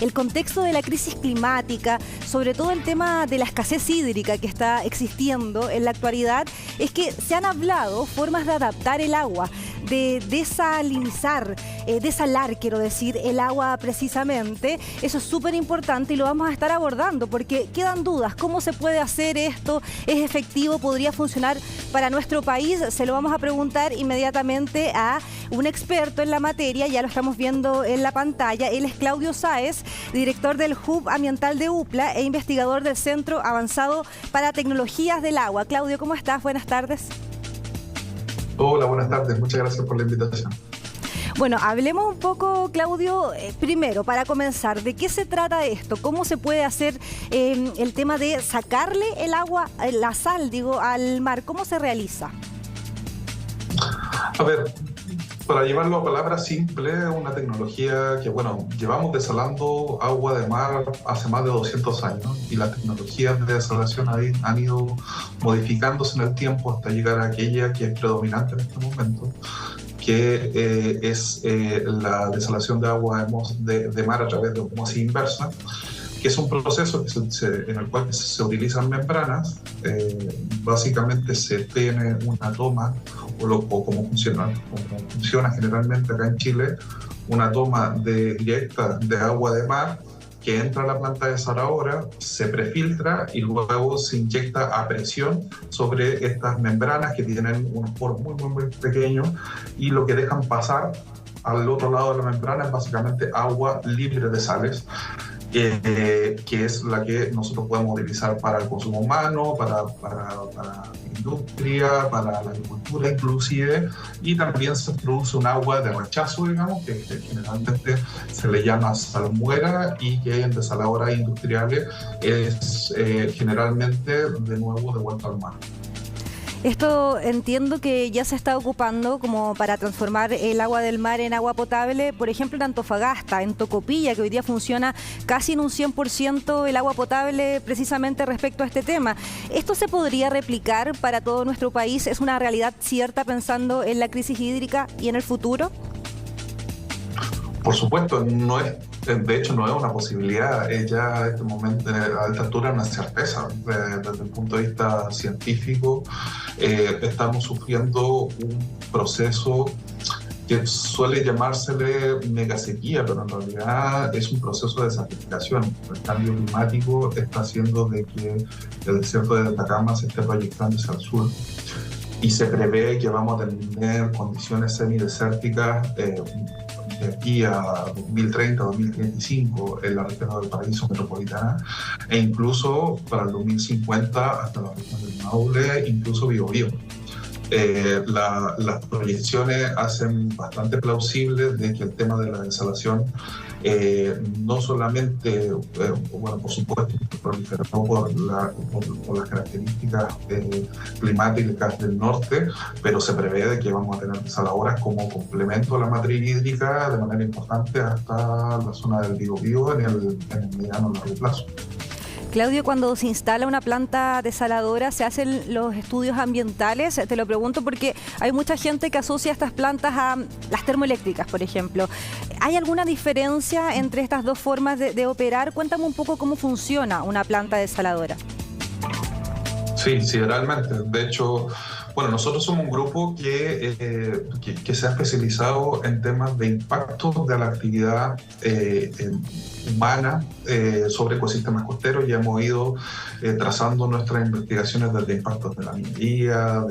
el contexto de la crisis climática, sobre todo el tema de la escasez hídrica que está existiendo en la actualidad, es que se han hablado formas de adaptar el agua, de desalinizar, desalar, quiero decir, el agua precisamente. Eso es súper importante y lo vamos a estar abordando porque quedan dudas. ¿Cómo se puede hacer esto? ¿Es efectivo? ¿Podría funcionar para nuestro país? Se lo vamos a preguntar inmediatamente a un experto en la materia, ya lo estamos viendo en la pantalla. Él es Claudio Sáez, director del Hub Ambiental de UPLA e investigador del Centro Avanzado para Tecnologías del Agua. Claudio, ¿cómo estás? Buenas tardes. Hola, buenas tardes. Muchas gracias por la invitación. Bueno, hablemos un poco, Claudio, primero, para comenzar, ¿de qué se trata esto? ¿Cómo se puede hacer el tema de sacarle el agua, la sal, digo, al mar? ¿Cómo se realiza? A ver, para llevarlo a palabras simples, una tecnología que, bueno, llevamos desalando agua de mar hace más de 200 años y las tecnologías de desalación han ido modificándose en el tiempo hasta llegar a aquella que es predominante en este momento, que es la desalación de agua de mar a través de osmosis inversa, que es un proceso en el cual se utilizan membranas. Básicamente se tiene una toma, o como funciona generalmente acá en Chile, una toma directa de agua de mar que entra a la planta desaladora, se prefiltra y luego se inyecta a presión sobre estas membranas que tienen unos poros muy pequeños, y lo que dejan pasar al otro lado de la membrana es básicamente agua libre de sales, que es la que nosotros podemos utilizar para el consumo humano, para la industria, para la agricultura inclusive, y también se produce un agua de rechazo, digamos, que generalmente se le llama salmuera y que en desaladoras industriales es generalmente de nuevo devuelto al mar. Esto entiendo que ya se está ocupando como para transformar el agua del mar en agua potable, por ejemplo en Antofagasta, en Tocopilla, que hoy día funciona casi en un 100% el agua potable precisamente respecto a este tema. ¿Esto se podría replicar para todo nuestro país? ¿Es una realidad cierta pensando en la crisis hídrica y en el futuro? Por supuesto, de hecho no es una posibilidad, ya a este momento, a esta altura, es una certeza. Desde el punto de vista científico, estamos sufriendo un proceso que suele llamársele megasequía, pero en realidad es un proceso de desertificación. El cambio climático está haciendo de que el desierto de Atacama se esté proyectando hacia el sur, y se prevé que vamos a tener condiciones semidesérticas de aquí a 2030, 2035 en la región del Paraíso Metropolitana, e incluso para el 2050 hasta la región del Maule, incluso Biobío. Las proyecciones hacen bastante plausible de que el tema de la desalación no solamente, bueno, por supuesto, proliferó por las características climáticas del norte, pero se prevé de que vamos a tener desaladoras como complemento a la matriz hídrica de manera importante hasta la zona del Biobío en el mediano y largo plazo. Claudio, cuando se instala una planta desaladora, ¿se hacen los estudios ambientales? Te lo pregunto porque hay mucha gente que asocia estas plantas a las termoeléctricas, por ejemplo. ¿Hay alguna diferencia entre estas dos formas de operar? Cuéntame un poco cómo funciona una planta desaladora. Sí, realmente. De hecho, bueno, nosotros somos un grupo que se ha especializado en temas de impacto de la actividad humana sobre ecosistemas costeros, y hemos ido trazando nuestras investigaciones desde impactos de la minería,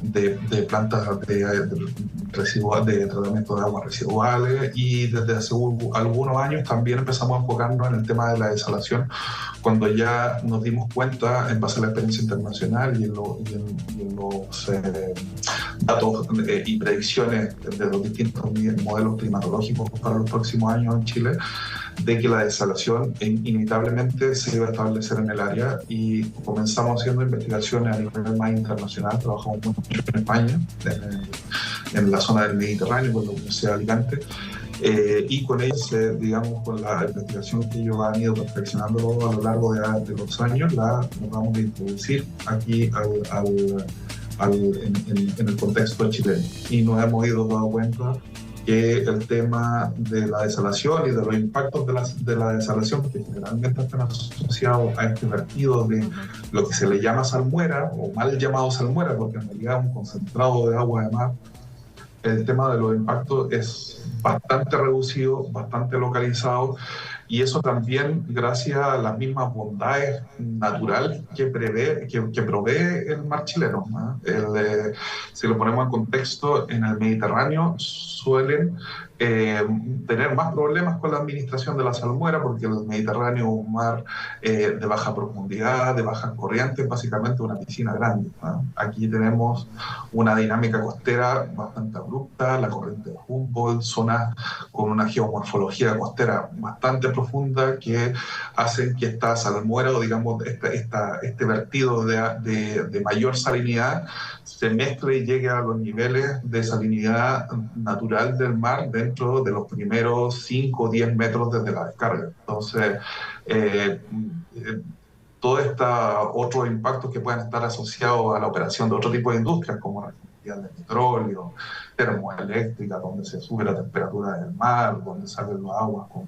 de plantas de tratamiento de aguas residuales, y desde hace algunos años también empezamos a enfocarnos en el tema de la desalación, cuando ya nos dimos cuenta, en base a la experiencia internacional y en los datos y predicciones de los distintos modelos climatológicos para los próximos años en Chile, de que la desalación inevitablemente se iba a establecer en el área, y comenzamos haciendo investigaciones a nivel más internacional. Trabajamos mucho en España, en la zona del Mediterráneo, con la Universidad de Alicante, y con ellos, digamos, con la investigación que ellos han ido perfeccionando a lo largo de los años, nos vamos a introducir aquí en el contexto chileno, y nos hemos ido dando cuenta que el tema de la desalación y de los impactos de la desalación, que generalmente están asociados a este vertido de lo que se le llama salmuera, o mal llamado salmuera, porque en realidad es un concentrado de agua de mar. El tema de los impactos es bastante reducido, bastante localizado, y eso también gracias a las mismas bondades naturales que provee el mar chileno, ¿no? Si lo ponemos en contexto, en el Mediterráneo suelen tener más problemas con la administración de la salmuera, porque el Mediterráneo es un mar de baja profundidad, de bajas corrientes, básicamente una piscina grande, ¿no? Aquí tenemos una dinámica costera bastante abrupta, la corriente de Humboldt, zonas con una geomorfología costera bastante profunda que hacen que esta salmuera, o digamos este vertido de mayor salinidad, se mezcle y llegue a los niveles de salinidad natural del mar dentro de los primeros 5 o 10 metros desde la descarga. Entonces, todos estos otros impactos que pueden estar asociados a la operación de otro tipo de industrias, como la refinería de petróleo, termoeléctrica, donde se sube la temperatura del mar, donde salen los aguas con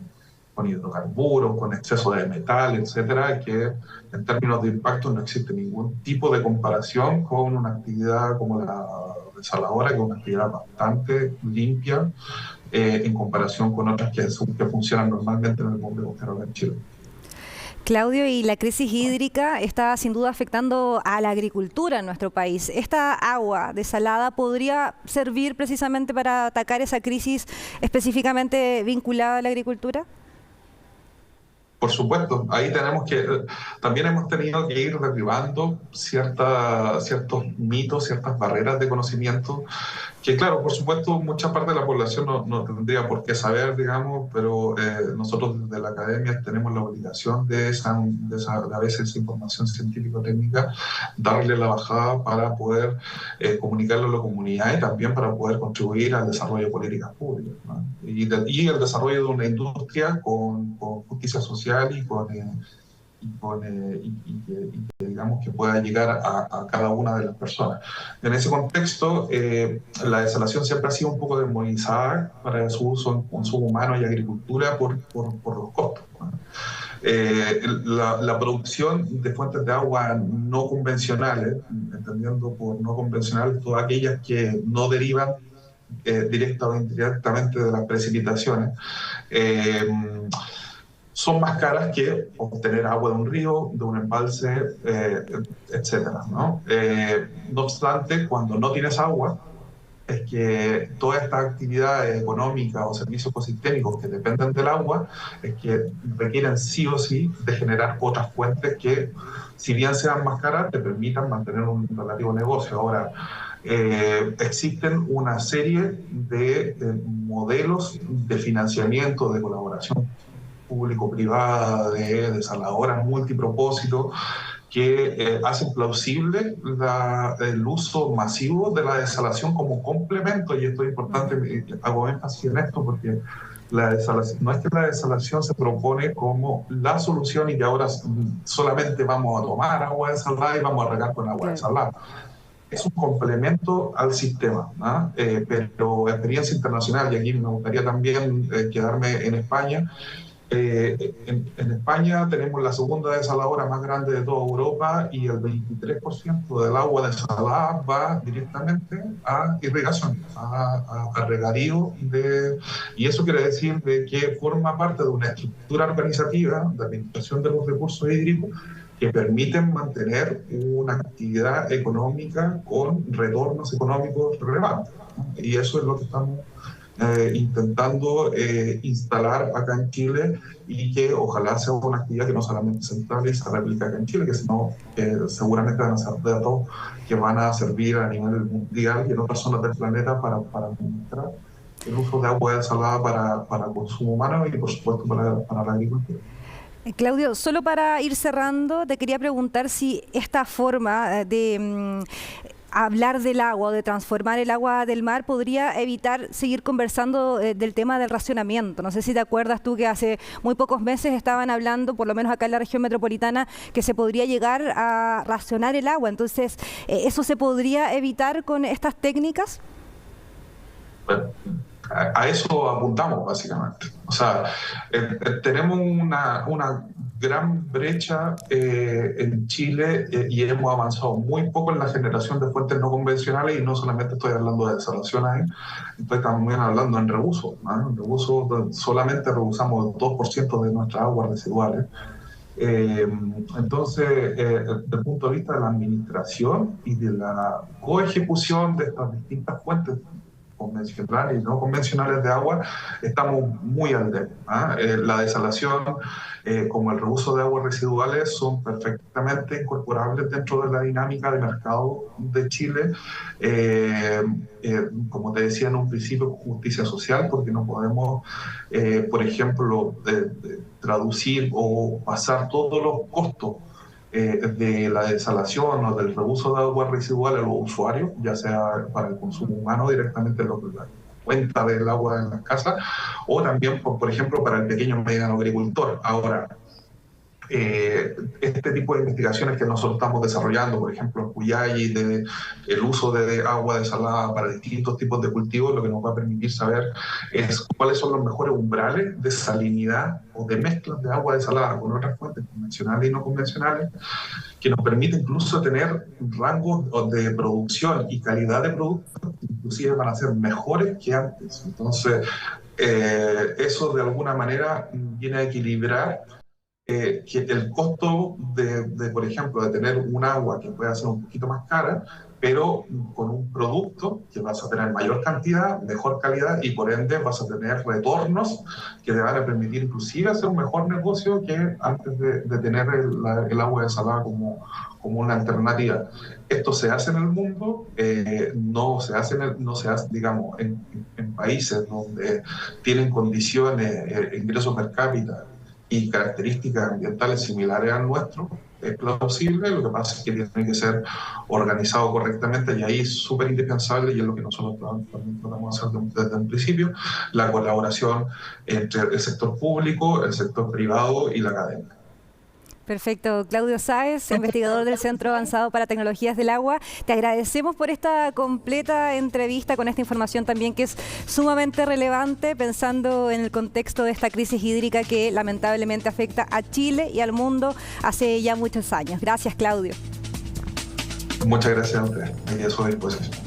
hidrocarburos, con exceso de metal, etcétera, que en términos de impacto no existe ningún tipo de comparación con una actividad como la desaladora, que es una actividad bastante limpia en comparación con otras que funcionan normalmente en el borde costero de Chile. Claudio, y la crisis hídrica está sin duda afectando a la agricultura en nuestro país. ¿Esta agua desalada podría servir precisamente para atacar esa crisis específicamente vinculada a la agricultura? Por supuesto, ahí también hemos tenido que ir derribando ciertos mitos, ciertas barreras de conocimiento, que claro, por supuesto, mucha parte de la población no tendría por qué saber, digamos, pero nosotros desde la academia tenemos la obligación de a veces esa información científico-técnica, darle la bajada para poder comunicarlo a la comunidad y también para poder contribuir al desarrollo de políticas públicas, ¿no? Y el desarrollo de una industria con justicia social y que digamos que pueda llegar a cada una de las personas. En ese contexto, la desalación siempre ha sido un poco demonizada para su uso en consumo humano y agricultura por los costos, ¿no? La producción de fuentes de agua no convencionales, entendiendo por no convencionales todas aquellas que no derivan directa o indirectamente de las precipitaciones, son más caras que obtener agua de un río, de un embalse, etcétera, ¿no? No obstante, cuando no tienes agua, es que todas estas actividades económicas o servicios ecosistémicos que dependen del agua, es que requieren sí o sí de generar otras fuentes que, si bien sean más caras, te permitan mantener un relativo negocio. Ahora, existen una serie de modelos de financiamiento, de colaboración público-privada, de desaladoras multipropósito, que hacen plausible el uso masivo de la desalación como complemento, y esto es importante, hago énfasis en esto porque no es que la desalación se propone como la solución y que ahora solamente vamos a tomar agua desalada y vamos a regar con agua desalada. Es un complemento al sistema, ¿no? Pero experiencia internacional, y aquí me gustaría también quedarme en España. En España tenemos la segunda desaladora más grande de toda Europa y el 23% del agua desalada va directamente a irrigación, a regadío, y eso quiere decir de que forma parte de una estructura organizativa de administración de los recursos hídricos que permiten mantener una actividad económica con retornos económicos relevantes, ¿no? Y eso es lo que estamos intentando instalar acá en Chile, y que ojalá sea una actividad que no solamente se instale y se replica acá en Chile, que sino seguramente van a ser datos que van a servir a nivel mundial y en otras zonas del planeta para administrar el uso de agua desalada para consumo humano y por supuesto para la agricultura. Claudio, solo para ir cerrando, te quería preguntar si esta forma de hablar del agua o de transformar el agua del mar podría evitar seguir conversando del tema del racionamiento. No sé si te acuerdas tú que hace muy pocos meses estaban hablando, por lo menos acá en la región metropolitana, que se podría llegar a racionar el agua. Entonces, ¿eso se podría evitar con estas técnicas? Bueno, a eso apuntamos básicamente. O sea, tenemos una gran brecha en Chile y hemos avanzado muy poco en la generación de fuentes no convencionales, y no solamente estoy hablando de desalación ahí, estoy también hablando en reuso, ¿no? En reuso solamente reusamos el 2% de nuestras aguas residuales. Entonces, desde el punto de vista de la administración y de la coejecución de estas distintas fuentes convencionales y no convencionales de agua, estamos muy al debe. La desalación, como el reuso de aguas residuales, son perfectamente incorporables dentro de la dinámica de mercado de Chile. Como te decía en un principio, justicia social, porque no podemos, por ejemplo, traducir o pasar todos los costos de la desalación o del reuso de aguas residuales a los usuarios, ya sea para el consumo humano directamente en la cuenta del agua en las casas, o también, por ejemplo, para el pequeño y mediano agricultor. Ahora, este tipo de investigaciones que nosotros estamos desarrollando, por ejemplo en Cuyay, el uso de agua desalada para distintos tipos de cultivos, lo que nos va a permitir saber es cuáles son los mejores umbrales de salinidad o de mezclas de agua desalada con otras fuentes convencionales y no convencionales, que nos permite incluso tener rangos de producción y calidad de productos que inclusive van a ser mejores que antes. Entonces, eso de alguna manera viene a equilibrar que el costo por ejemplo, de tener un agua que pueda ser un poquito más cara, pero con un producto que vas a tener mayor cantidad, mejor calidad, y por ende vas a tener retornos que te van a permitir inclusive hacer un mejor negocio que antes de tener el agua desalada como una alternativa. Esto se hace en el mundo, no se hace, digamos, en países donde tienen condiciones, ingresos per cápita y características ambientales similares al nuestro. Es plausible, lo que pasa es que tiene que ser organizado correctamente, y ahí es súper indispensable, y es lo que nosotros también tratamos de hacer desde un principio, la colaboración entre el sector público, el sector privado y la academia. Perfecto. Claudio Sáez, investigador del Centro Avanzado para Tecnologías del Agua. Te agradecemos por esta completa entrevista con esta información también que es sumamente relevante, pensando en el contexto de esta crisis hídrica que lamentablemente afecta a Chile y al mundo hace ya muchos años. Gracias, Claudio. Muchas gracias a ustedes. Y a su disposición.